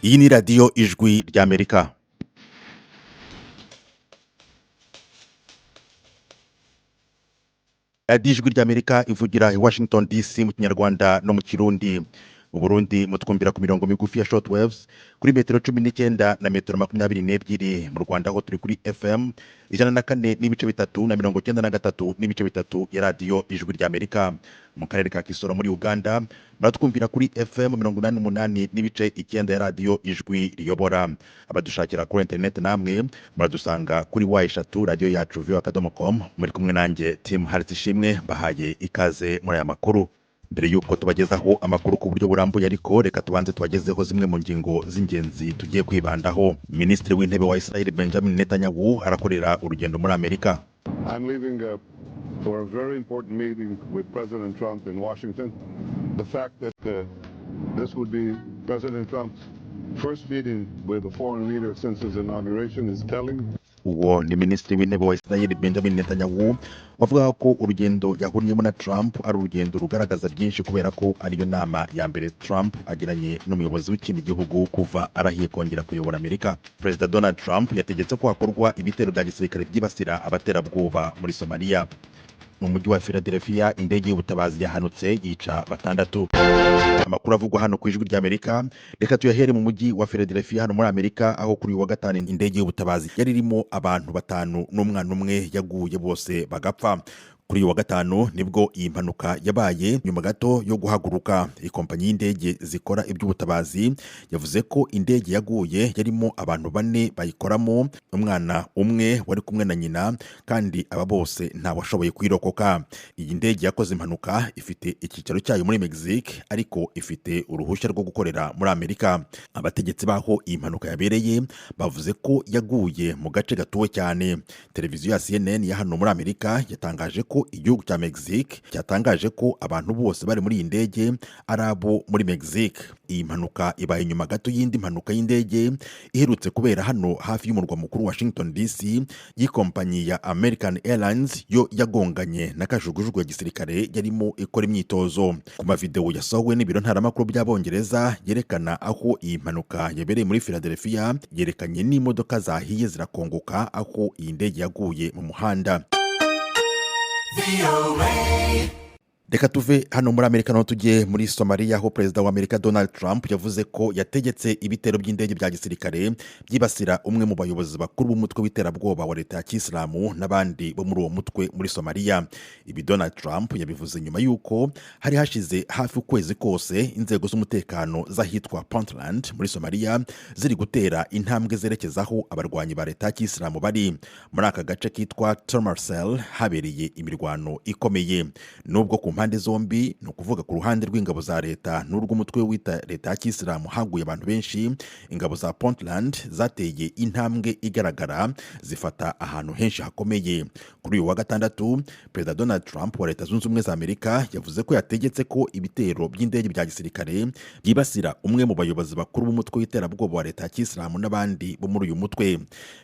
Iyi ni radiyo ijwi ry'Amerika. Radiyo ijwi ry'Amerika ivugira i Washington DC mu Kinyarwanda no mu Kirundi. Mu Burundi mutwumvira ku mirongo migufi ya shortwaves kuri metero 19 na metero 22. Mu Rwanda ho turi kuri FM 104 n'ibice bitatu na 93 n'ibice bitatu ya radiyo ijwi ry'Amerika. Mu karere ka Kisoro muri Uganda muratwumvira kuri FM 88 n'ibice 9 ya radiyo ijwi riyobora. Abadushakira kuri internet namwe muradusanga kuri eshatu radiyo yacu voa.com. Muri kumwe nanjye Tim Hartishimwe bahaye ikaze muri aya makuru. Mbere yuko tubagezaho amakuru ku buryo burambuye ariko reka tubanze tubagezeho zimwe mu ngingo z'ingenzi tugiye kwibandaho. Minisitiri w'intebe wa Israel Benjamin Netanyahu arakorera urugendo muri Amerika. I'm leaving for a very important meeting with President Trump in Washington. The fact that this would be President Trump's first meeting with a foreign leader since his inauguration is telling. Uwo ni Minisitiri w'intebe wa Israel Benjamin Netanyahu wavuga ko urugendo yahuriyemo na Trump ari urugendo rugaragaza byinshi kubera ko ariyo nama ya mbere Trump agiranye n'umuyobozi w'ikindi gihugu kuva arahiye kongera kuyobora Amerika. Perezida Donald Trump yategetse ko hakorwa ibitero bya gisirikare byibasira abaterabwoba muri Somalia. Mu mujyi wa Philadelphia indege y'ubutabazi yahanutse yica 6. Amakuru avugwa hano ku ijwi ry'Amerika reka tuyahere mu mujyi wa Philadelphia hano muri Amerika aho kuri wa gatanu indege y'ubutabazi yari irimo abantu 5 n'umwana umwe yaguye bose bagapfa. Kuri wa gatanu nibwo iyi mpanuka yabaye nyuma gato yo guhaguruka. Ikompanyi y'indege zikora iby'ubutabazi yavuze ko indege yaguye yarimo abantu 4 bayikoramo, umwana umwe wari kumwe na nyina, kandi aba bose ntawashoboye kwirokoka. Iyi ndege yakoze impanuka ifite icyicaro cyayo muri Mexique ariko ifite uruhushya rwo gukorera muri Amerika. Abategetsi baho iyi mpanuka yabereye bavuze ko yaguye mu gace gatuwe cyane. Televiziyo ya CNN ya hano muri Amerika yatangaje ko igihugu cya Mexique cyatangaje ko abantu bose bari muri iyi ndege ari abo muri Mexique. Iyi mpanuka ibaye nyuma gato y'indi mpanuka y'indege iherutse kubera hano hafi y'umurwa mukuru Washington DC y'ikompanyi ya American Airlines yo yagonganye na kajugujugu ya gisirikare yarimo ikora imyitozo. Ku mavideo yasohowe n'ibiro ntaramakuru by'Abongereza yerekana aho iyi mpanuka yabereye muri Philadelphia, yerekanye n'imodoka zahiye zirakongoka aho iyi ndege yaguye mu muhanda. Reka tuve hano muri Amerika no tujye muri Somalia aho Perezida wa Amerika Donald Trump yavuze ko yategetse ibitero by'indege bya gisirikare byibasira umwe mu bayobozi bakuru b'umutwe w'iterabwoba wa leta ya Kisilamu n'abandi bo muri uwo mutwe muri Somalia. Ibi Donald Trump yabivuze nyuma yuko hari hashize hafi ukwezi kose inzego z'umutekano z'ahitwa Puntland muri Somalia ziri gutera intambwe zerekezaho abarwanyi ba leta ya Kisilamu bari muri aka gace kitwa Tomarcel. Habereye imirwano ikomeye nubwo ku mpande zombi, no kuvuga ku ruhande rw'ingabo za leta n'urw'umutwe wita leta ya Kisilamu haguye abantu benshi. Ingabo za Puntland zateye intambwe igaragara zifata ahantu henshi hakomeye. Kuri uyu wa gatandatu Perezida Donald Trump wa Leta Zunze Ubumwe za Amerika yavuze ko yategetse ko ibitero by'indege bya gisirikare byibasira umwe mu bayobozi bakuru b'umutwe w'iterabwoba wa leta ya Kisilamu n'abandi bo muri uyu mutwe.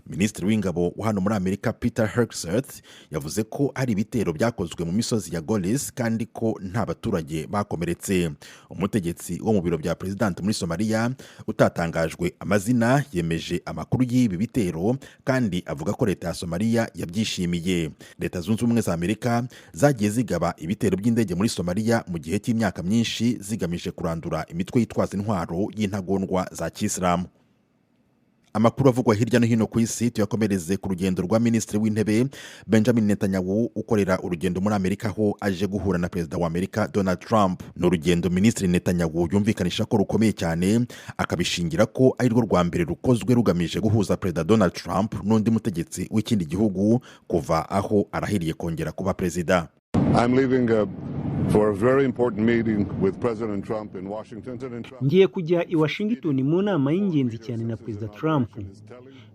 Minisitiri w'ingabo wa hano muri Amerika Peter Hegseth yavuze ko hari ibitero byakozwe mu misozi ya Golis kandi ko nta baturage bakomeretse. Umutegetsi wo mu biro bya President muri Somalia utatangajwe amazina yemeje amakuru y'ibi bitero kandi avuga ko leta ya Somalia yabyishimiye. Leta Zunze Ubumwe za Amerika zagiye zigaba ibitero by'indege muri Somalia mu gihe cy'imyaka myinshi zigamije kurandura imitwe yitwaza intwaro y'intagondwa za Kisilamu. Amakuru avugwa hirya no hino ku isi tuyakomereze ku rugendo rwa Minisitiri w'intebe Benjamin Netanyahu ukorera urugendo muri Amerika aho aje guhura na Perezida wa Amerika Donald Trump. Ni urugendo Minisitiri Netanyahu yumvikanisha ko rukomeye cyane, akabishingira ko ari rwo rwa mbere rukozwe rugamije guhuza Perezida Donald Trump n'undi mutegetsi w'ikindi gihugu kuva aho arahiriye kongera kuba perezida. I'm leaving for a very important meeting with President Trump in Washington. Ngiye kujya i Washington mu nama y'ingenzi cyane na Perezida Trump.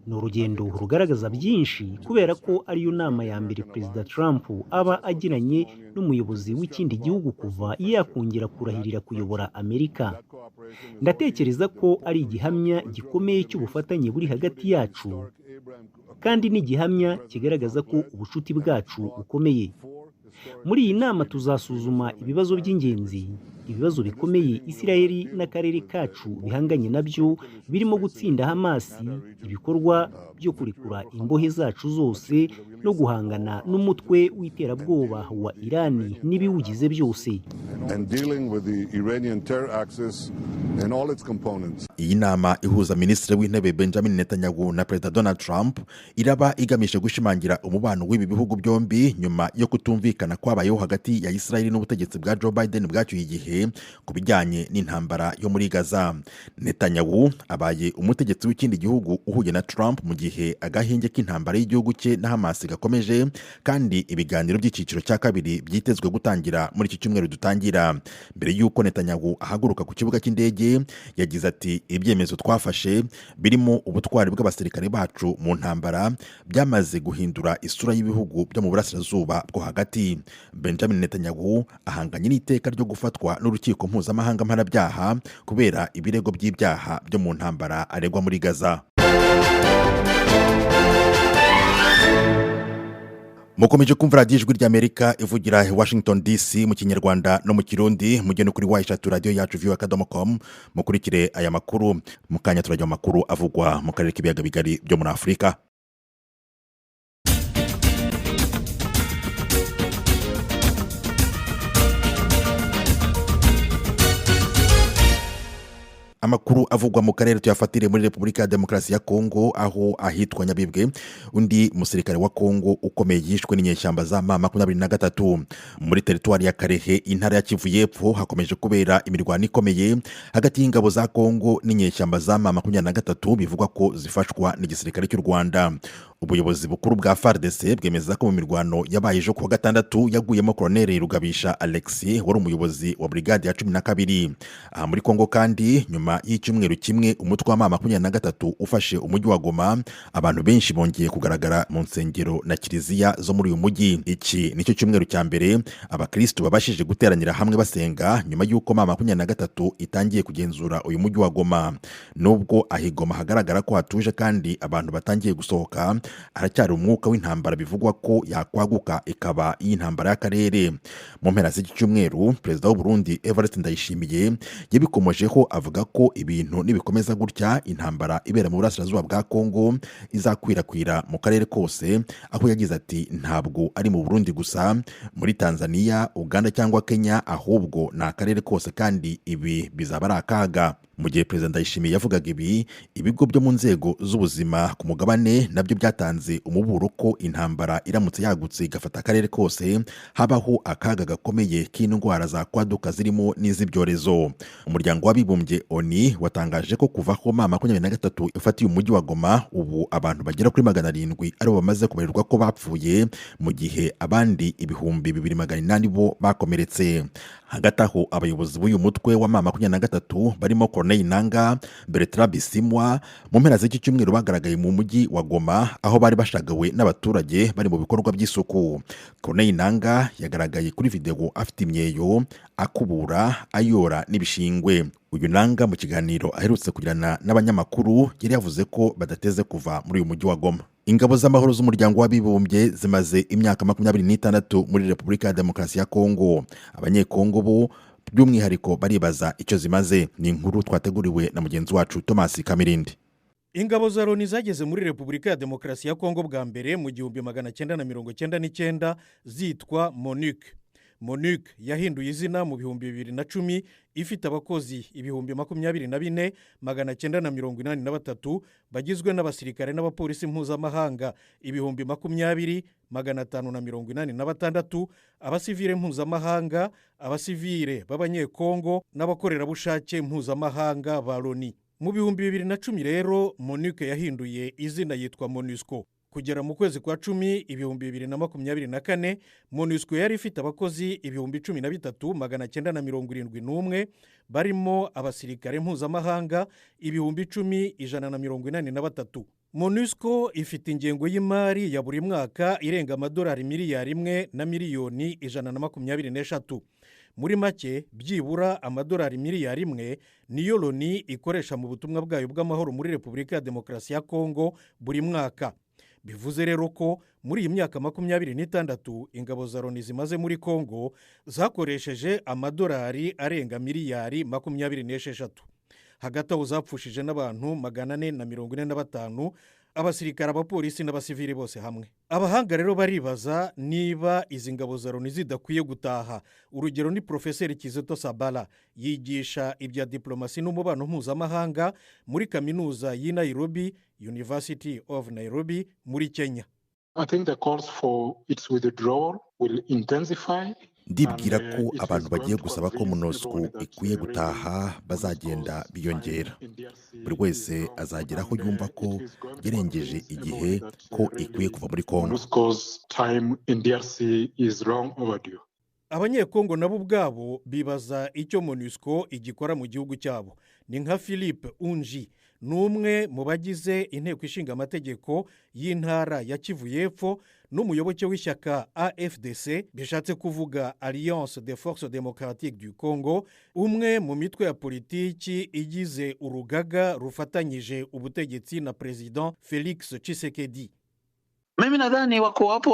Ni urugendo rugaragaza byinshi kubera ko ariyo nama ya mbere Perezida Trump aba agiranye n'umuyobozi w'ikindi gihugu kuva yakongera kurahirira kuyobora Amerika. Ndatekereza ko ari igihamya gikomeye cy'ubufatanye buri hagati yacu kandi n'igihamya kigaragaza ko ubucuti bwacu bukomeye. Muri iyi nama tuzasuzuma ibibazo by'ingenzi ibibazo bikomeye Isiraheli n'akarere kacu bihanganye nabyo birimo gutsinda Hamas, ibikorwa byo kurekura imbohe zacu zose no guhangana n'umutwe w'iterabwoba wa Irani n'ibiwugize byose. and dealing with the Iranian terror axis and all its components. Iyi nama ihuza Minisitiri w'Intebe Benjamin Netanyahu na Perezida Donald Trump iraba igamije gushimangira umubano w'ibi bihugu byombi nyuma yo kutumvikana kwabayeho hagati ya Israel n'ubutegetsi bwa Joe Biden bwacyuye igihe ku bijyanye n'intambara yo muri Gaza. Netanyahu abaye umutegetsi w'ikindi gihugu uhuye na Trump mu gihe agahinge k'intambara y'igihugu cye na Hamas gakomeje, kandi ibiganiro by'icyiciro cya kabiri byitezwe gutangira muri iki cyumweru dutangira. Mbere y'uko Netanyahu ahaguruka ku kibuga cy'indege yagize ati ibyemezo twafashe birimo ubutwari bw'abasirikare bacu mu ntambara byamaze guhindura isura y'ibihugu byo mu burasirazuba bwo hagati. Benjamin Netanyahu ahanganye n'iteka ryo gufatwa n'urukiko mpuzamahanga mpanabyaha kubera ibirego by'ibyaha byo mu ntambara aregwa muri Gaza. Mukomeje kumva radiyo ijwi ry'Amerika ivugira Washington DC mu Kinyarwanda no mu Kirundi. Mujye no kuri wayishatu radiyo yacu voa.com mukurikire aya makuru. Mu kanya turajya mu makuru avugwa mu karere k'ibiyaga bigari byo muri Afurika. Amakuru avugwa mu karere tuyafatire muri Repubulika ya Demokarasi ya Kongo, aho ahitwa Nyabibwe undi musirikare wa Kongo ukomeye yishwe n'inyeshyamba za M23. Muri teritwari ya Karehe intara ya Kivu y'Epfo hakomeje kubera imirwano ikomeye hagati y'ingabo za Kongo n'inyeshyamba za M23 bivugwa ko zifashwa n'igisirikare cy'u Rwanda. Ubuyobozi bukuru bwa FARDC bwemeza ko mu mirwano yabaye ejo kuwa gatandatu yaguyemo Colonel Rugabisha Alexis wari umuyobozi wa brigade ya 12. Aha muri Kongo kandi nyuma y'icyumweru kimwe umutwe wa M23 ufashe umujyi wa Goma, abantu benshi bongeye kugaragara mu nsengero na kiliziya zo muri uyu mujyi. Iki nicyo cyumweru cya mbere abakristo babashije guteranira hamwe basenga nyuma y'uko M23 itangiye kugenzura uyu mujyi wa Goma. Nubwo ahigoma hagaragara ko hatuje kandi abantu batangiye gusohoka, haracyari umwuka w'intambara bivugwa ko yakwaguka ikaba y'intambara y'akarere. Mu mpera z'iki cyumweru Perezida w'u Burundi Evariste Ndayishimiye yabikomojeho avuga ko ibintu nibikomeza gutya intambara ibera mu burasirazuba bwa Kongo izakwirakwira mu karere kose, aho yagize ati ntabwo ari mu Burundi gusa, muri Tanzania, Uganda cyangwa Kenya, ahubwo ni akarere kose kandi ibi bizaba ari akaga. Mu gihe Perezida Ndayishimiye yavugaga ibi, ibigo byo mu nzego z'ubuzima ku mugabane nabyo byatanze umuburo ko intambara iramutse yagutse igafata akarere kose habaho akaga gakomeye k'indwara za kwaduka zirimo n'iz'ibyorezo. Umuryango w'abibumbye ONU watangaje ko kuva aho M23 ifatiye umujyi wa Goma, ubu abantu bagera kuri 700 aribo bamaze kubarirwa ko bapfuye, mu gihe abandi ibihumbi 2800 bo bakomeretse. Hagati aho abayobozi b'uyu mutwe wa M23 barimo Corneille Nangaa, Bertrand Bisimwa mu mpera z'iki cyumweru bagaragaye mu mujyi wa Goma, aho bari bashagawe n'abaturage bari mu bikorwa by'isuku. Corneille Nangaa yagaragaye kuri video afite imyeyo, akubura, ayora n'ibishingwe. Uyu Nangaa mu kiganiro aherutse kugirana n'abanyamakuru yari yavuze ko badateze kuva muri uyu mujyi wa Goma. Ingabo z'amahoro z'umuryango w'abibumbye zimaze imyaka 26 muri Repubulika ya Demokarasi ya Kongo. Abanyekongo bo by'umwihariko baribaza icyo zimaze. Ni inkuru twateguriwe na mugenzi wacu Thomas Kamirindi. Ingabo za Loni zageze muri Repubulika ya Demokarasi ya Kongo bwa mbere mu 1999 zitwa MONUC. MONUC yahinduye izina mu 2010 ifite abakozi 24,983 bagizwe n'abasirikare n'abapolisi mpuzamahanga 20,586, abasivile mpuzamahanga, abasivile b'abanyekongo n'abakorerabushake mpuzamahanga ba Loni. Mu 2010 rero MONUC yahinduye izina yitwa MONUSCO. Kugera mu kwezi kwa 10 2024 MONUSCO yari ifite abakozi 13,971 barimo abasirikare mpuzamahanga 10,183. MONUSCO ifite ingengo y'imari ya buri mwaka irenga amadolari miliyari 1 na miliyoni 123. Muri make byibura amadolari miliyari 1 niyo Loni ikoresha mu butumwa bwayo bw'amahoro muri Repubulika ya Demokarasi ya Kongo buri mwaka. bivuze rero ko muri iyi myaka 26 ingabo za Loni zimaze muri Kongo zakoresheje amadolari arenga miliyari 26. Hagati aho zapfushije n'abantu 445, abasirikare, abapolisi n'abasivili bose hamwe. Abahanga rero baribaza niba izi ngabo za Loni zidakwiye gutaha. Urugero ni Profeseri Kizito Sabala, yigisha ibya diplomasi n'umubano mpuzamahanga muri kaminuza y'i Nairobi, University of Nairobi muri Kenya. I think the calls for its withdrawal will intensify. Ndibwira ko abantu bagiye gusaba ko MONUSCO ikwiye gutaha bazagenda biyongera. Buri wese azagera aho yumva ko yarengeje igihe ko ikwiye kuva muri Kongo. MONUSCO's time in DRC is long overdue. Abanyekongo nabo ubwabo bibaza icyo MONUSCO igikora mu gihugu cyabo. Ni nka Philippe Unji, n'umwe mu bagize inteko ishinga amategeko y'intara ya Kivu y'Epfo n'umuyoboke w'ishyaka AFDC, bishatse kuvuga Alliance des Forces Démocratiques du Congo, umwe mu mitwe ya politiki igize urugaga rufatanyije ubutegetsi na President Felix Tshisekedi. Mimi nadhani wako wapo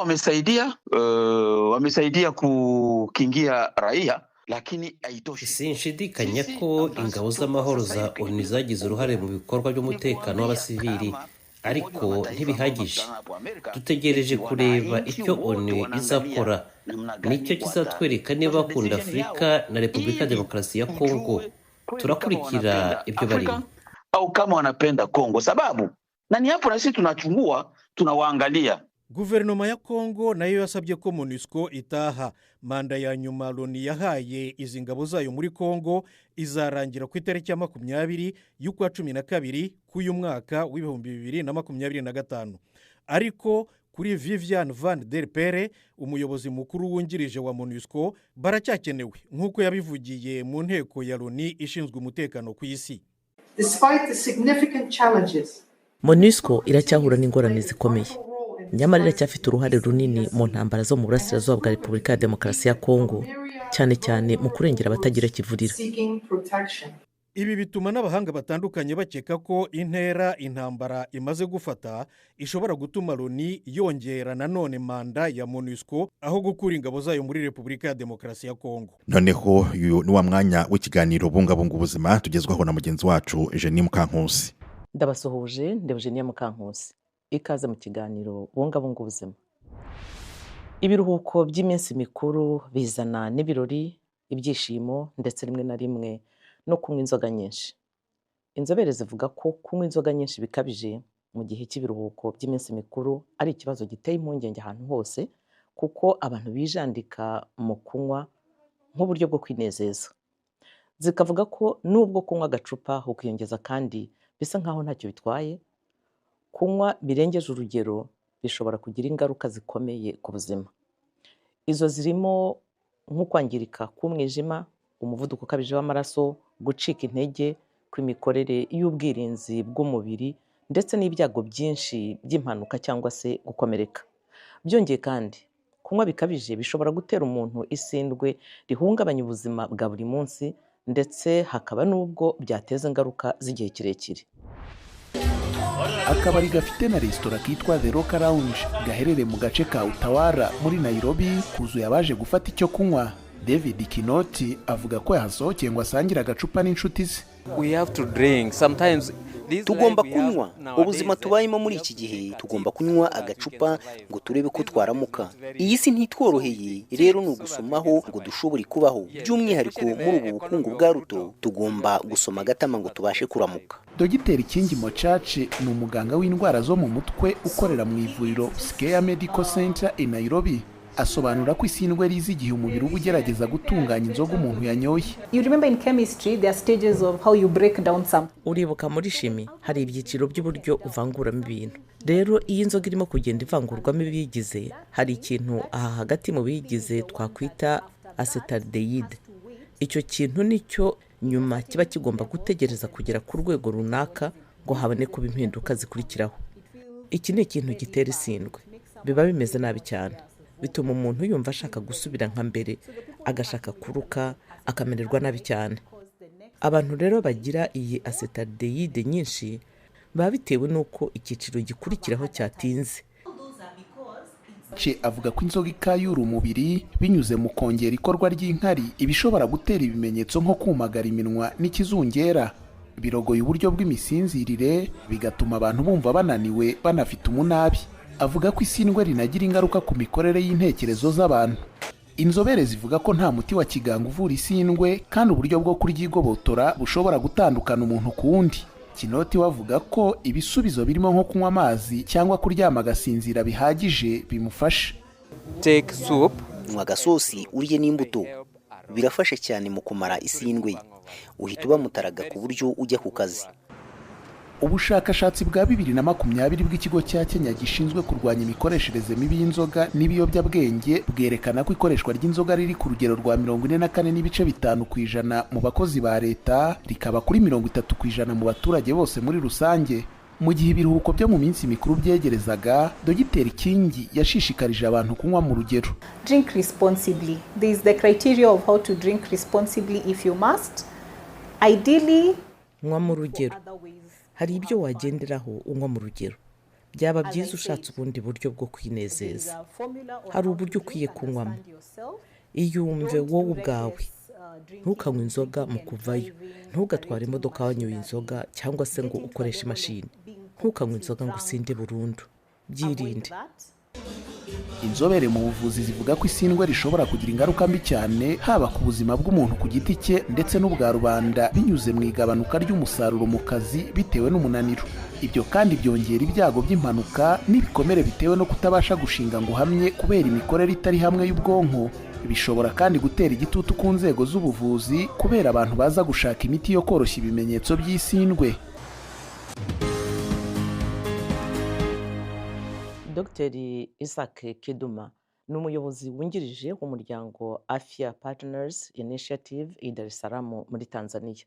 wamesaidia kukingia raia, lakini haitoshi. Sinshidikanya ko ingabo z'amahoro za ONU zagize uruhare mu bikorwa by'umutekano w'abasivili, ariko ntibihagije. Dutegereje kureba icyo ONU izakora. Nicyo kizatwereka niba bakunda Afurika na Repubulika Demokarasi ya Kongo. Turakurikira ibyo barimo. Au kama wanapenda Kongo, sababu na ni hapo na sisi tunachungua, tunawaangalia. Guverinoma ya Kongo nayo yasabye ko MONUSCO itaha. Manda ya nyuma Loni yahaye izi ngabo zayo muri Kongo izarangira ku itariki ya 20 y'ukwa 12 k'uyu mwaka w'2025. Ariko kuri Vivian Van Der Pere, umuyobozi mukuru wungirije wa MONUSCO, baracyakenewe nk'uko yabivugiye mu nteko ya Loni ishinzwe umutekano ku isi. Despite the significant challenges, MONUSCO iracyahura n'ingorane zikomeye, nyamara iracyafite uruhare runini mu ntambara zo mu burasirazuba bwa Repubulika ya Demokarasi ya Kongo, cyane cyane mu kurengera abatagira kivurira. Ibi bituma n'abahanga batandukanye bakeka ko intera intambara imaze gufata ishobora gutuma Loni yongera nanone manda ya MONUSCO aho gukura ingabo zayo muri Repubulika ya Demokarasi ya Kongo. Noneho uyu ni wa mwanya w'ikiganiro bungabunga ubuzima tugezwaho na mugenzi wacu Eugenie Mukankusi. Ndabasuhuje, ndi Eugenie Mukankusi. Ikaze mu kiganiro bungabunga ubuzima. Ibiruhuko by'iminsi mikuru bizana n'ibirori, ibyishimo ndetse rimwe na rimwe no kunywa inzoga nyinshi. Inzobere zivuga ko kunywa inzoga nyinshi bikabije mu gihe cy'ibiruhuko by'iminsi mikuru ari ikibazo giteye impungenge ahantu hose, kuko abantu bijandika mu kunywa nk'uburyo bwo kwinezeza. Zikavuga ko nubwo kunywa agacupa ukiyongeza kandi bisa nkaho ntacyo bitwaye, kunywa birengeje urugero bishobora kugira ingaruka zikomeye ku buzima. Izo zirimo nko kwangirika k'umwijima, umuvuduko ukabije w'amaraso, gucika intege kw'imikorere y'ubwirinzi bw'umubiri ndetse n'ibyago byinshi by'impanuka cyangwa se gukomereka. Byongeye kandi kunywa bikabije bishobora gutera umuntu isindwe rihungabanya ubuzima bwa buri munsi, ndetse hakaba n'ubwo byateza ingaruka z'igihe kirekire. Akabari gafite na resitora kitwa The Rock Lounge gaherereye mu gace ka Utawara muri Nairobi kuzuye abaje gufata icyo kunywa. David Kinoti avuga ko yahasohokeye ngo asangira agacupa n'inshuti ze. Tugomba kunywa, ubuzima tubayemo muri iki gihe tugomba kunywa agacupa ngo turebe ko twaramuka. Iyi si ntitworoheye, rero ni ugusomaho ngo dushobore kubaho. By'umwihariko muri ubu bukungu bwa ruto tugomba gusoma agatama ngo tubashe kuramuka. Dogiteri Kingi Mochache ni umuganga w'indwara zo mu mutwe ukorera mu ivuriro Scare Medical Center i Nairobi. Asobanura ko isindwe rizi igihe umubiri uba ugerageza gutunganya inzoga umuntu yanyoye. Uribuka muri shimi hari ibyiciro by'uburyo uvanguramo ibintu. Rero iyi nzoga irimo kugenda ivangurwamo ibiyigize, hari ikintu aha hagati mu biyigize twakwita acetaldehyde. Icyo kintu nicyo nyuma kiba kigomba gutegereza kugera ku rwego runaka ngo habone kuba impinduka zikurikiraho. Iki ni ikintu gitera isindwe, biba bimeze nabi cyane. Bituma umuntu yumva ashaka gusubira nka mbere, agashaka kuruka, akamererwa nabi cyane. Abantu rero bagira iyi acetaldehyde nyinshi baba bitewe n'uko icyiciro gikurikiraho cyatinze, Bucce avuga ko inzoga ikayura umubiri binyuze mu kongera ikorwa ry'inkari ibishobora gutera ibimenyetso nko kumagara iminwa n'ikizungera, birogoye uburyo bw'imisinzirire bigatuma abantu bumva bananiwe banafite umunabi. Avuga ko isindwe rinagira ingaruka ku mikorere y'intekerezo z'abantu. Inzobere zivuga ko nta muti wa kiganga uvura isindwe kandi uburyo bwo kuryigobotora bushobora gutandukana umuntu ku wundi. Kinoti wavuga ko ibisubizo birimo nko kunywa amazi cyangwa kuryama agasinzira bihagije bimufasha. Take soup, nywa agasosi urye n'imbuto, birafasha cyane mu kumara isindwe. Uhita uba mutaraga ku buryo ujya ku kazi. Ubushakashatsi bwa 2020 bw'ikigo cya Kenya gishinzwe kurwanya imikoreshereze mibi y'inzoga n'ibiyobyabwenge bwerekana ko ikoreshwa ry'inzoga riri ku rugero rwa 44.5% mu bakozi ba leta, rikaba kuri 30% mu baturage bose muri rusange. Mu gihe ibiruhuko byo mu minsi mikuru byegerezaga, Dogiteri Kingi yashishikarije abantu kunywa mu rugero. Drink responsibly. There is the criteria of how to drink responsibly if you must. Ideally, nywa mu rugero. Hari ibyo wagenderaho unywa mu rugero. Byaba byiza ushatse ubundi buryo bwo kwinezeza. Hari uburyo ukwiye kunywamo. Iyumve wowe ubwawe. Ntukanywe inzoga mu kuvayo. Ntugatware imodoka wanyoye inzoga cyangwa se ngo ukoreshe imashini. Ntukanywe inzoga ngo usinde burundu. Byirinde. Inzobere mu buvuzi zivuga ko isindwe rishobora kugira ingaruka mbi cyane haba ku buzima bw'umuntu ku giti cye ndetse n'ubwa rubanda binyuze mu igabanuka ry'umusaruro mu kazi bitewe n'umunaniro. Ibyo kandi byongera ibyago by'impanuka n'ibikomere bitewe no kutabasha gushinga ngo uhamye kubera imikorere itari hamwe y'ubwonko. Bishobora kandi gutera igitutu ku nzego z'ubuvuzi kubera abantu baza gushaka imiti yo koroshya ibimenyetso by'isindwe. Dr. Isaac Kiduma ni umuyobozi wungirije w'umuryango Afya Partners Initiative i Dar es Salaam muri Tanzania.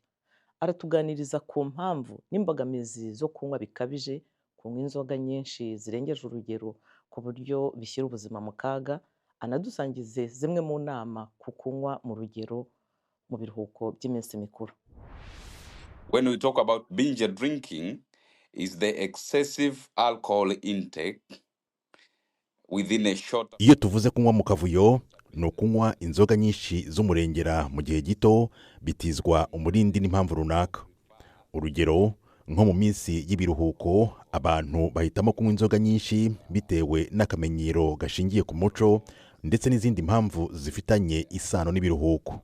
Aratuganiriza ku mpamvu n'imbogamizi zo kunywa bikabije, kunywa inzoga nyinshi zirengeje urugero ku buryo bishyira ubuzima mu kaga, anadusangize zimwe mu nama ku kunywa mu rugero mu biruhuko by'iminsi mikuru. When we talk about binge drinking, is the excessive alcohol intake within a short. Iyo tuvuze kunywa mu kavuyo no kunywa inzoga nyinshi z'umurengera mu gihe gito bitizwa umurindi n'impamvu runaka. Urugero, nko mu minsi y'ibiruhuko abantu bahitamo kunywa inzoga nyinshi bitewe n'akamenyero gashingiye ku muco ndetse n'izindi mpamvu zifitanye isano n'ibiruhuko.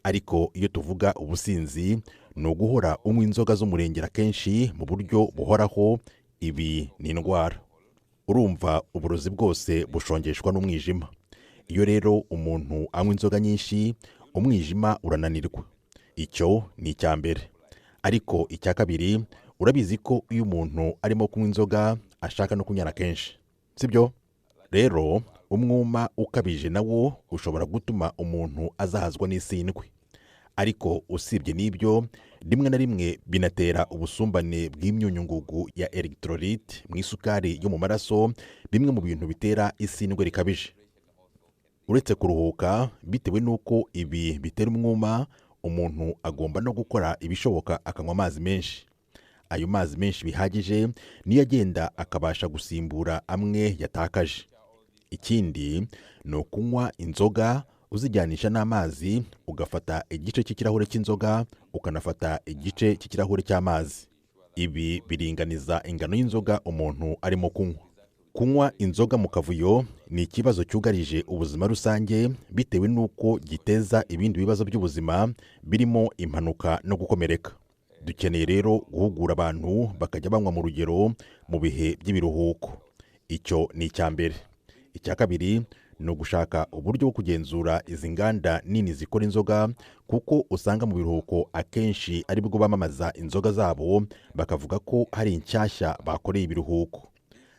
Ariko iyo tuvuga ubusinzi no guhora unywa inzoga z'umurengera kenshi mu buryo buhoraho, ibi ni indwara. Urumva uburozi bwose bushongeshwa n'umwijima. Iyo rero umuntu anywa inzoga nyinshi, umwijima urananirwa. Icyo ni icya mbere. Ariko icya kabiri, urabizi ko iyo umuntu arimo kunywa inzoga ashaka no kunyara kenshi, sibyo? Rero umwuma ukabije nawo ushobora gutuma umuntu azahazwa n'isindwe. Ariko usibye n'ibyo, rimwe na rimwe binatera ubusumbane bw'imyunyungugu ya electrolyte mu isukari yo mu maraso, bimwe mu bintu bitera isindwe rikabije. Uretse kuruhuka, bitewe n'uko ibi bitera umwuma, umuntu agomba no gukora ibishoboka akanywa amazi menshi. Ayo mazi menshi bihagije niyo agenda akabasha gusimbura amwe yatakaje. Ikindi ni ukunywa inzoga uzijyanisha n'amazi, ugafata igice cy'ikirahure cy'inzoga ukanafata igice cy'ikirahure cy'amazi. Ibi biringaniza ingano y'inzoga umuntu arimo kunywa. Kunywa inzoga mu kavuyo ni ikibazo cyugarije ubuzima rusange bitewe n'uko giteza ibindi bibazo by'ubuzima birimo impanuka no gukomereka. Dukeneye rero guhugura abantu bakajya banywa mu rugero mu bihe by'ibiruhuko. Icyo ni icya mbere. Icya kabiri ni ugushaka uburyo bwo kugenzura izi nganda nini zikora inzoga, kuko usanga mu biruhuko akenshi ari bwo bamamaza inzoga zabo bakavuga ko hari inshyashya bakoreye ibiruhuko.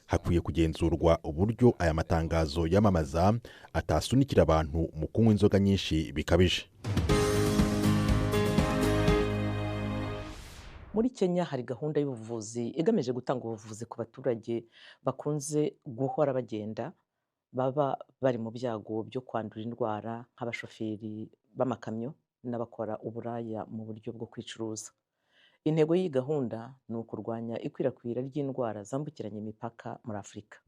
Hakwiye kugenzurwa uburyo aya matangazo yamamaza atasunikira abantu mu kunywa inzoga nyinshi bikabije. Muri Kenya hari gahunda y'ubuvuzi igamije gutanga ubuvuzi ku baturage bakunze guhora bagenda, baba bari mu byago byo kwandura indwara nk'abashoferi b'amakamyo n'abakora uburaya mu buryo bwo kwicuruza. Intego y'iyi gahunda ni ukurwanya ikwirakwira ry'indwara zambukiranya imipaka muri Afurika.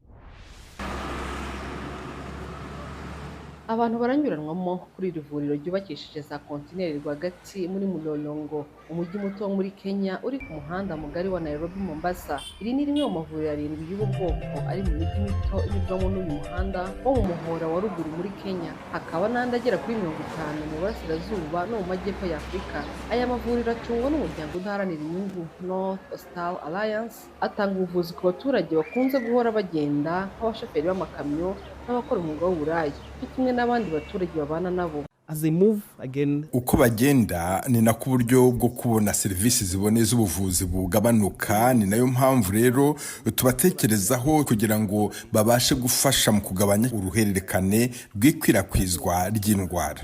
abantu baranyuranwamo kuri iri vuriro ryubakishije za kontineri rwagati muri Mulolongo, umujyi muto wo muri Kenya uri ku muhanda mugari wa Nairobi Mombasa. Iri ni rimwe mu mavuriro 7 y'ubu bwoko ari mu mijyi mito inyurwamo n'uyu muhanda wo mu muhora wa ruguru muri Kenya. Hakaba n'andi agera kuri 50 mu burasirazuba no mu majyepfo ya Afurika. Aya mavuriro acungwa n'umuryango udaharanira inyungu North Star Alliance, atanga ubuvuzi ku baturage bakunze guhora bagenda nk'abashoferi b'amakamyo n'abakora umwuga w'uburaya, kimwe n'abandi baturage babana nabo. Uko bagenda ni nako uburyo bwo kubona serivisi ziboneye z'ubuvuzi bugabanuka. Ni nayo mpamvu rero tubatekerezaho kugira ngo babashe gufasha mu kugabanya uruhererekane rw'ikwirakwizwa ry'indwara.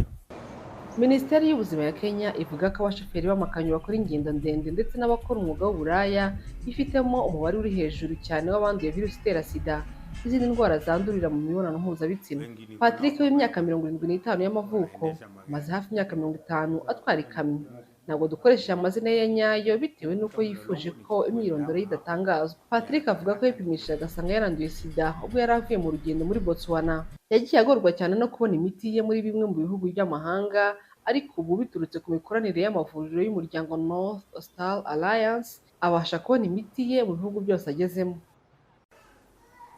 Minisiteri y'ubuzima ya Kenya ivuga ko abashoferi b'amakamyo bakora ingendo ndende ndetse n'abakora umwuga w'uburaya bifitemo umubare uri hejuru cyane w'abanduye virusi itera sida n'izindi ndwara zandurira mu mibonano mpuzabitsina. Patrick w'imyaka 75 y'amavuko amaze hafi imyaka 50 atwara ikamyo. Ntabwo dukoresheje amazina ye nyayo bitewe n'uko yifuje ko imyirondoro ye idatangazwa. Patrick avuga ko yipimishije agasanga yaranduye sida ubwo yari avuye mu rugendo muri Botswana. Yagiye agorwa cyane no kubona imiti ye muri bimwe mu bihugu by'amahanga, ariko ubu biturutse ku mikoranire y'amavuriro y'umuryango North Star Alliance abasha kubona imiti ye mu bihugu byose agezemo.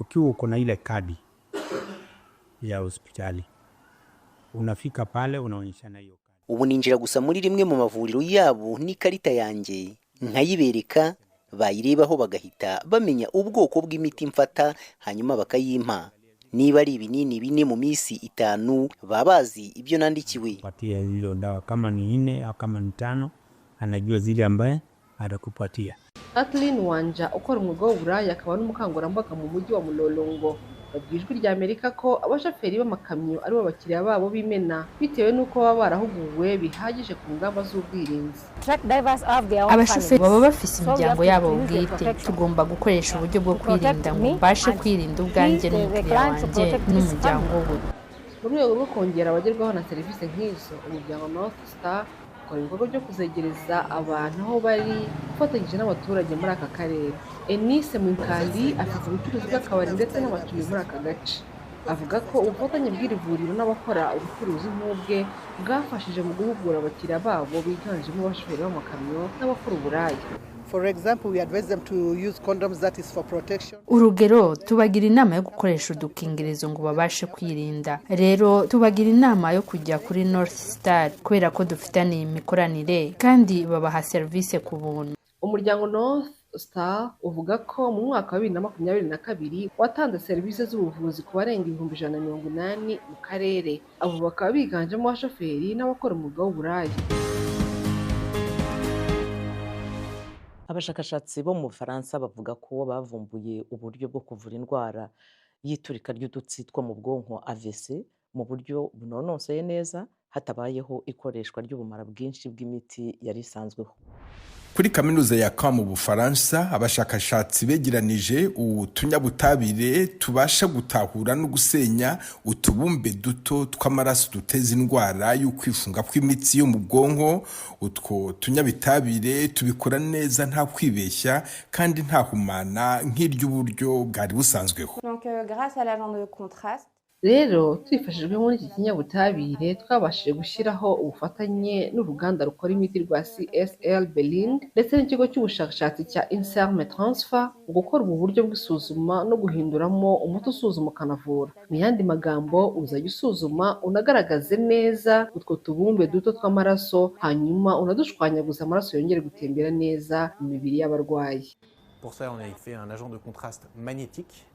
Ukiwa uko na ile kadi ya hospitali unafika pale unaonyeshana hiyo kadi. Ubu ninjira gusa muri rimwe mu mavuriro yabo n'ikarita yanjye nkayibereka, bayirebaho bagahita bamenya ubwoko bw'imiti mfata hanyuma bakayimpa. Niba ari ibinini 4 mu minsi 5 babazi ibyo nandikiwe. Patia hilo dawa kama ni 4 au kama ni 5 anajua zile ambaye atakupatia. Kathleen Wanja ukora umwuga w'uburaya akaba n'umukangurambaga mu mujyi wa Mulolongo babwijwe rya Amerika ko abashoferi b'amakamyo ari bo bakiriya babo bimena bitewe n'uko baba barahuguwe bihagije ku ngamba z'ubwirinzi. Abashoferi baba bafise imiryango yabo bwite. Tugomba gukoresha uburyo bwo kwirinda ngo mbashe kwirinda ubwanjye n'umukiriya wanjye n'umuryango we. Mu rwego rwo kongera abagerwaho na serivisi nk'izo, umuryango North Star ukora ibikorwa byo kuzegereza abantu aho bari ufatanyije n'abaturage muri aka karere. Enise Mwinkali afite ubucuruzi bw'akabari ndetse n'abatuye muri aka gace. Avuga ko ubufatanye bw'iri vuriro n'abakora ubucuruzi nk'ubwe bwafashije mu guhugura abakiriya babo biganjemo abashoferi b'amakamyo n'abakora uburaya. For example, we advise them to use condoms, that is for protection. Urugero, tubagira inama yo gukoresha udukingirizo ngo babashe kwirinda. Rero tubagira inama yo kujya kuri North Star kubera ko dufitanye imikoranire kandi babaha service ku buntu. Umuryango North Star uvuga ko mu mwaka wa 2022 watanze serivisi z'ubuvuzi ku barenga 180 mu karere. Abo bakaba biganjemo abashoferi n'abakora umwuga w'uburaya. Abashakashatsi bo mu Bufaransa bavuga ko bavumbuye uburyo bwo kuvura indwara y'iturika ry'udutsi two mu bwonko AVC mu buryo bunonoseye neza hatabayeho ikoreshwa ry'ubumara bwinshi bw'imiti yari isanzweho. Kuri kaminuza ya Caen mu Bufaransa abashakashatsi begeranije utunyabutabire tubasha gutahura no gusenya utubumbe duto tw'amaraso duteza indwara y'ukwifunga kw'imitsi yo mu bwonko. Utwo tunyabitabire tubikora neza nta kwibeshya kandi nta humana nk'iry'uburyo bwari busanzweho. Donc grâce à l'agent de contraste Rero twifashijwe muri iki kinyabutabire twabashije gushyiraho ubufatanye n'uruganda rukora imiti rwa CSL Berlin ndetse n'ikigo cy'ubushakashatsi cya Inserm Transfer mu gukora ubu buryo bw'isuzuma no guhinduramo umuti usuzuma ukanavura. Mu yandi magambo uzajya usuzuma unagaragaze neza utwo tubumbe duto tw'amaraso hanyuma unadushwanyaguza amaraso yongere gutembera neza mu mibiri y'abarwayi. Pour ça on a fait un agent de contraste magnétique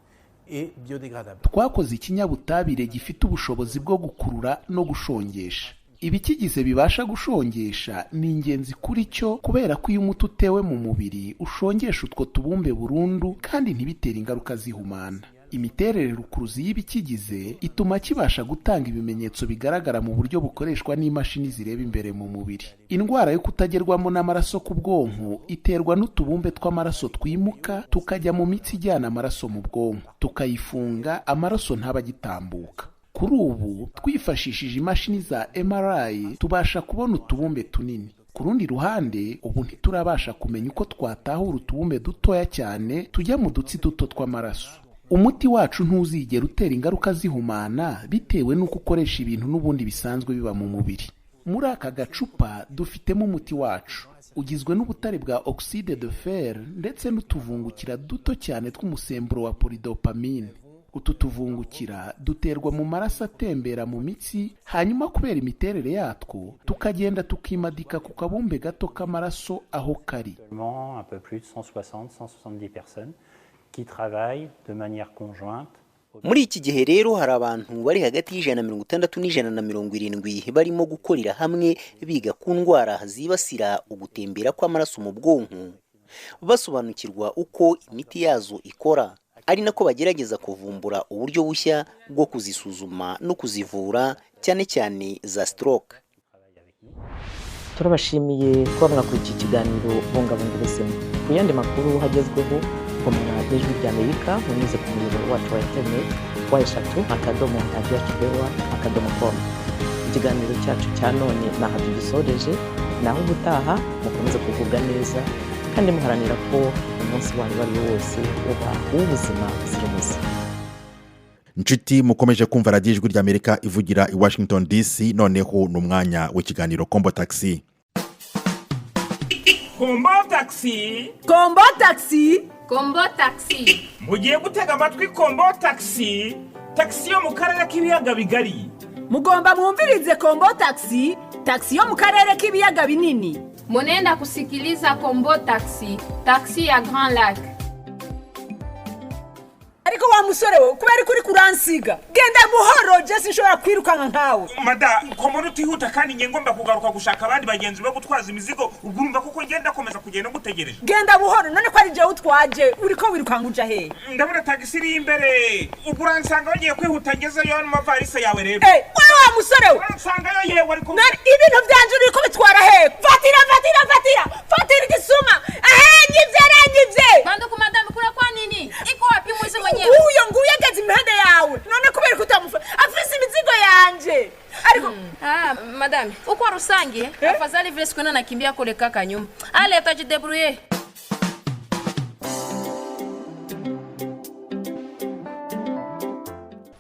et biodégradable. Twakoze ikinyabutabire gifite ubushobozi bwo gukurura no gushongesha. Ibikigize bibasha gushongesha ni ingenzi kuri cyo kubera ko iyo umuti utewe mu mubiri ushongesha utwo tubumbe burundu kandi ntibitere ingaruka zihumana. Imiterere rukuruzi y'ibikigize ituma kibasha gutanga ibimenyetso bigaragara mu buryo bukoreshwa n'imashini zireba imbere mu mubiri. Indwara yo kutagerwamo n'amaraso ku bwonko iterwa n'utubumbe tw'amaraso twimuka tukajya mu mitsi ijyana amaraso mu bwonko, tukayifunga amaraso ntabagitambuka. Kuri ubu twifashishije imashini za MRI tubasha kubona utubumbe tunini. Ku rundi ruhande ubu ntiturabasha kumenya uko twatahura utubumbe dutoya cyane tujya mu dutsi duto tw'amaraso. umuti wacu ntuzigera utera ingaruka zihumana bitewe n'uko ukoresha ibintu n'ubundi bisanzwe biba mu mubiri. Muri aka gacupa dufitemo umuti wacu ugizwe n'ubutare bwa oxide de fer ndetse n'utuvungukira duto cyane tw'umusemburo wa polydopamine. Utu tuvungukira duterwa mu maraso atembera mu mitsi, hanyuma kubera imiterere yatwo tukagenda tukimadika ku kabumbe gato k'amaraso aho kari. Un peu plus de 170 personnes qui travaillent de manière conjointe. Muri iki gihe rero hari abantu bari hagati y'160 n'170 barimo gukorera hamwe biga ku ndwara zibasira ugutembera kw'amaraso mu bwonko, basobanukirwa uko imiti yazo ikora, ari nako bagerageza kuvumbura uburyo bushya bwo kuzisuzuma no kuzivura, cyane cyane za stroke. Turabashimiye kuba mwakurikiye ikiganiro bungabunga ubuzima. Ku yandi makuru hagezweho komuna y'Ijwi ry'Amerika munyuze ku muyoboro wacu wa internet wa3.radiyo.com. Ikiganiro cyacu cya none naho tugisoreje, naho ubutaha mukomeze kugubwa neza kandi muharanira ko umunsi wanyu wari wose uba uw'ubuzima buzira umuze. Nshuti mukomeje kumva radiyo Ijwi ry'Amerika ivugira i Washington DC, noneho n'umwanya w'ikiganiro Kombo Taxi. Kombo Taxi, Kombo Taxi, Kombo Taxi. mugiye gutega amatwi Kombo Taxi, taxi yo mu karere k'ibiyaga bigari. Mugomba mwumvirize Kombo Taxi, taxi yo mu karere k'ibiyaga binini. Munenda kusikiliza Kombo Taxi, taxi ya Grand Lac. Ariko wa musore we kubera kuri kuransiga, genda buhoro je sinshobora kwirukanka nkawe. Mada komuntu utihuta kandi nge ngomba kugaruka gushaka abandi bagenzi bo gutwaza imizigo, urumva kuko ngenda komeza kugenda ngutegereje. Genda buhoro none ko ari je utwaje uriko wirukanka uja he? Ndabona taxi iri imbere, uguransanga wagiye kwihuta ngezeyo mu mavarisi yawe rero. Wewe wa musore we uransangayo yewe ariko ibintu byanje uriko bitwara he? Fatira igisuma. Nyivye. Mando ku madame kura kwa nini? Iko wapi mwizi mwenyewe? Uyo nguye ageze impande yawe. None kubera kutamufa afise imizigo yanje. Ariko madame, uko rusange afadhali vile siku nakimbia kule kaka nyuma. Ale atajidebrouiller.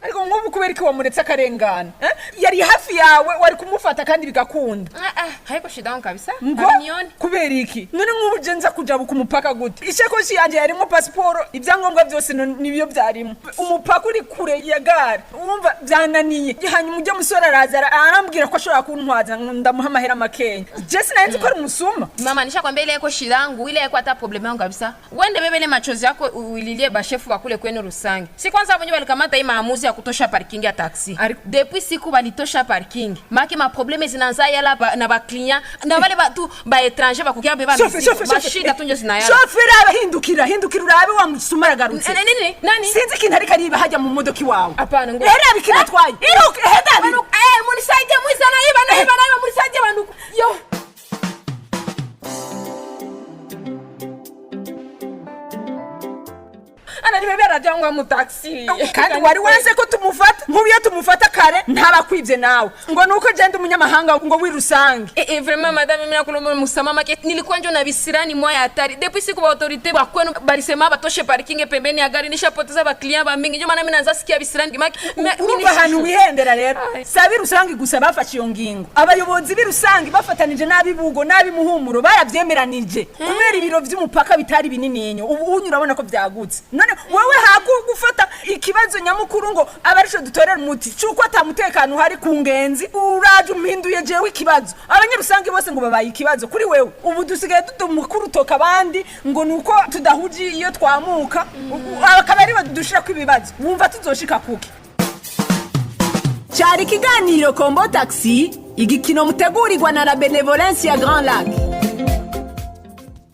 Ariko ngubu kubera ko wamuretse akarengana, yari hafi yawe wari kumufata kandi bigakunda. Haiko shida wangu kabisa. Nione kubera iki? None ngubu je nza kujabuka umupaka gute? Ishakoshi yanje yarimo passport, ibyangombwa byose nibiyo byarimo. Umupaka uri kure ya gare. Urumva byananiye. Hanyuma ujya musora araza arambwira ko ashobora kuntwaza ndamuha amahera makenya. Je sinanzi ko ari umusuma. Mama nishakwambia ile iko shida yangu, ile iko hata problem yangu kabisa. Wende bebele machozi yako uililie bashefu wa kule kwenu Rusange. Si kwanza wenyewe walikamata hii maamuzi ya kutosha parking ya taxi. Depuis siku balitosha parking. Maki ma probleme zinaanza yala na ba client na wale batu ba étranger bakukia beba mashida tunje zinayala. Chauffeur hindukira urabe wa musumara garutse. Nani? Sinzi kintu ari kariba hajya mu modoki wawe. Apana ngo. Rero abikira twaye. Iruka hedabi. Muri side mwizana iba muri side banduku. Yo. Anaribebera cyangwa mu taxi. Kandi wari wanse ko tumufata. Nkubiye tumufata kare ntabakwivye nawe. Ngo nuko genda umunyamahanga ngo wirusange. Vraiment madame mimi nakulomba musama market nilikuwa njo na bisirani moya hatari. Depuis siku ba autorité ba kwenu barisema batoshe parking pembeni ya gari nishapoteza ba client ba mingi. Njo maana mimi naanza sikia bisirani maki. Mimi hanu wihendera rero. Sabi rusange gusa bafashe iyo ngingo. Abayobozi birusange bafatanije nabibugo nabimuhumuro barabyemeranije. Kubera ibiro vy'umupaka bitari binini yenyo. Ubu unyurabona ko byagutse. None wewe gufata ikibazo nyamukuru ngo abarisho dutorera umuti cyuko atamutekano hari ku ngenzi uraje umpinduye jewe ikibazo abanyarusange bose ngo babaye ikibazo kuri wewe ubu dusigaye tutumukuru toka abandi ngo nuko tudahuji iyo twamuka akabari badushira ku ibibazo wumva tuzoshika kuki. Cyari kiganiro Kombo Taxi, igikino mutegurirwa na la Benevolence ya Grand Lac.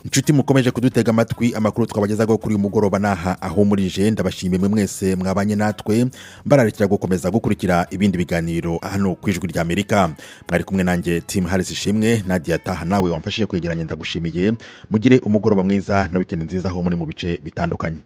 Nshuti mukomeje kudutega amatwi, amakuru twabagezaho kuri uyu mugoroba naha ahumurije. Ndabashimiye mwese mwabanye natwe, mbararikira gukomeza gukurikira ibindi biganiro hano ku Ijwi ry'Amerika. Mwari kumwe nanjye Team Harris Ishimwe, Nadia Taha nawe wamfashije kwegeranya, ndagushimiye. Mugire umugoroba mwiza na weekend nziza aho muri mu bice bitandukanye.